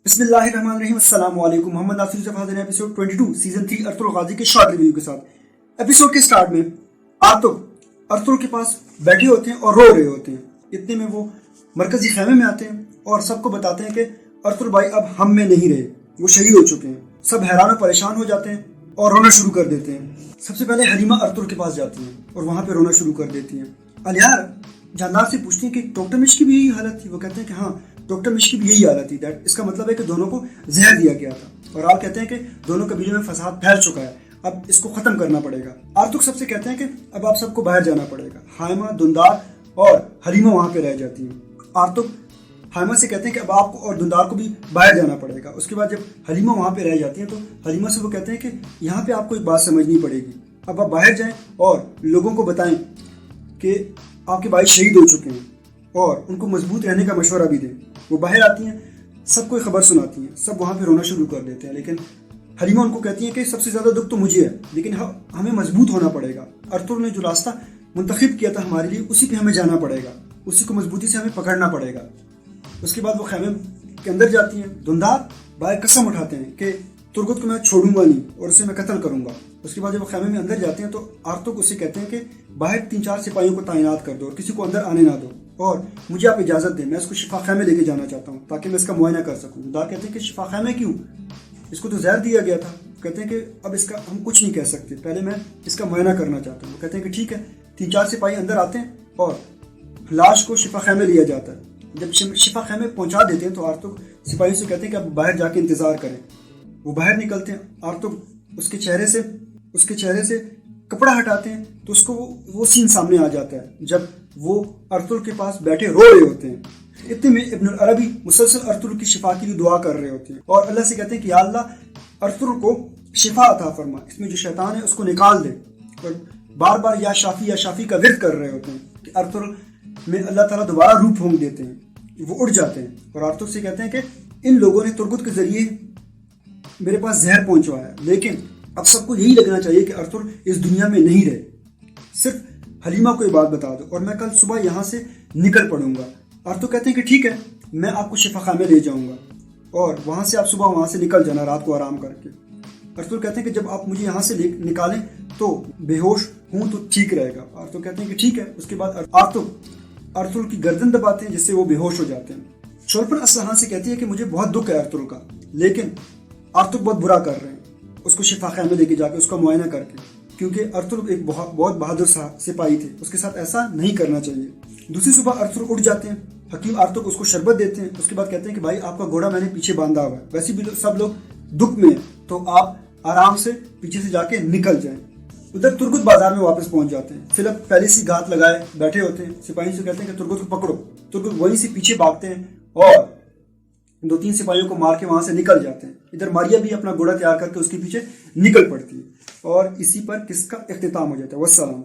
बिस्मिल्लाहिर्रहमानिर्रहीम। अस्सलाम वालेकुम। मोहम्मद नासिर यूसुफ हाजिर है एपिसोड 22 सीजन 3 अर्तुल गाजी के शॉर्ट रिव्यू के साथ। एपिसोड के स्टार्ट में अर्तुल के पास बैठे होते हैं और रो रहे होते हैं। इतने में वो मरकजी खैमे में आते हैं और सबको बताते हैं कि अर्तुल भाई अब हम में नहीं रहे, वो शहीद हो चुके हैं। सब हैरान और परेशान हो जाते हैं और रोना शुरू कर देते हैं। सबसे पहले हलीमा अर्तुल के पास जाती हैं और वहाँ पे रोना शुरू कर देती हैं। अलियार जानदार से पूछती हैं कि डॉक्टर मिश की भी यही हालत थी। वो कहते हैं कि हाँ, डॉक्टर मिश की भी यही हालत थी। दैट इसका मतलब है कि दोनों को जहर दिया गया था। और आप कहते हैं कि दोनों कबीलों में फसाद फैल चुका है, अब इसको खत्म करना पड़ेगा। आर्तुक सबसे कहते हैं कि अब आप सबको बाहर जाना पड़ेगा। हाइमा, दुंदार और हलीमा वहाँ पे रह जाती हैं। आर्तुक हाइमा से कहते हैं कि अब आपको और दुंदार को भी बाहर जाना पड़ेगा। उसके बाद जब हलीमा वहाँ पे रह जाती हैं तो हलीमा से वो कहते हैं कि यहाँ पे आपको एक बात समझनी पड़ेगी। अब आप बाहर जाएं और लोगों को बताएं कि आपके भाई शहीद हो चुके हैं और उनको मजबूत रहने का मशवरा भी दें। वो बाहर आती हैं, सबको खबर सुनाती हैं, सब वहाँ पे रोना शुरू कर देते हैं। लेकिन हलीमा उनको कहती है कि सबसे ज़्यादा दुख तो मुझे है, लेकिन हमें मजबूत होना पड़ेगा। अर्तुल ने जो रास्ता मुंतखब किया था हमारे लिए, उसी पे हमें जाना पड़ेगा, उसी को मजबूती से हमें पकड़ना पड़ेगा। उसके बाद वो खैमे के अंदर जाती हैं। दुंदार भाई कसम उठाते हैं कि तुर्गुत को मैं छोड़ूंगा नहीं और उसे मैं कत्ल करूंगा। उसके बाद जब वो खैमे में अंदर जाते हैं तो आर्तुक उससे कहते हैं कि बाहर 3-4 सिपाहियों को तैनात कर दो और किसी को अंदर आने ना दो, और मुझे आप इजाज़त दें, मैं इसको शिफा खैमे लेके जाना चाहता हूँ ताकि मैं इसका मुआयना कर सकूँ। दुंदार कहते हैं कि शिफा खैमे क्यों, इसको तो जहर दिया गया था। कहते हैं कि अब इसका हम कुछ नहीं कह सकते, पहले मैं इसका मुआयना करना चाहता हूँ। कहते हैं कि ठीक है। 3-4 सिपाही अंदर आते हैं और लाश को शिफा खैमे लिया जाता है। जब शिफा खैमे पहुंचा देते हैं तो आर्तुक सिपाहियों से कहते हैं कि अब बाहर जाके इंतजार करें। वो बाहर निकलते हैं। आर्तुक उसके चेहरे से कपड़ा हटाते हैं तो उसको वो सीन सामने आ जाता है जब वो अर्तुल के पास बैठे रो रहे होते हैं। इतने में इब्नुल अरबी मुसलसल अर्तुल की शिफा के लिए दुआ कर रहे होते हैं और अल्लाह से कहते हैं कि या अल्लाह अर्तुल को शिफा अता फरमा, इसमें जो शैतान है उसको निकाल दे। और बार बार या शाफी का विर्द कर रहे होते हैं कि अर्तुल में अल्लाह ताला दोबारा रूप होंग देते हैं, वो उड़ जाते हैं। और अर्तुल से कहते हैं कि इन लोगों ने तुर्गुत के जरिए मेरे पास जहर पहुंचवाया, लेकिन अब सबको यही लगना चाहिए कि अर्तुल इस दुनिया में नहीं रहे। सिर्फ हलीमा को ये बात बता दो और मैं कल सुबह यहाँ से निकल पड़ूंगा। अर्तुल कहते हैं कि ठीक है, मैं आपको शिफा खामे ले जाऊंगा और वहाँ से आप सुबह वहाँ से निकल जाना रात को आराम करके। अर्तुल कहते हैं कि जब आप मुझे यहाँ से निकालें तो बेहोश हूँ तो ठीक रहेगा। अर्तुल कहते हैं कि ठीक है। उसके बाद अर्तुल की गर्दन दबाते हैं जिससे वो बेहोश हो जाते हैं। शोल्पन असलहान से कहती है कि मुझे बहुत दुख है अर्तुल का, लेकिन अर्तुल बहुत बुरा कर रहे हैं उसको शिफा खैमे लेके जाके उसका मुआयना करके, क्योंकि अर्तुल एक बहुत बहादुर सिपाही थे, उसके साथ ऐसा नहीं करना चाहिए। दूसरी सुबह अर्तुल उठ जाते हैं। हकीम आर्तुक उसको शरबत देते हैं। उसके बाद कहते हैं कि भाई आपका घोड़ा मैंने पीछे बांधा हुआ है, वैसे भी सब लोग दुख में हैं तो आप आराम से पीछे से जाके निकल जाएं। उधर तुर्गुत बाजार में वापस पहुंच जाते हैं। फिलिप पहले से घात लगाए बैठे होते हैं। सिपाही से कहते हैं कि तुर्गुत को पकड़ो। तुर्गुत वहीं से पीछे भागते हैं और 2-3 सिपाहियों को मार के वहां से निकल जाते हैं। इधर मारिया भी अपना घोड़ा तैयार करके उसके पीछे निकल पड़ती है और इसी पर किसका इख्तिताम हो जाता है। वस्सलाम।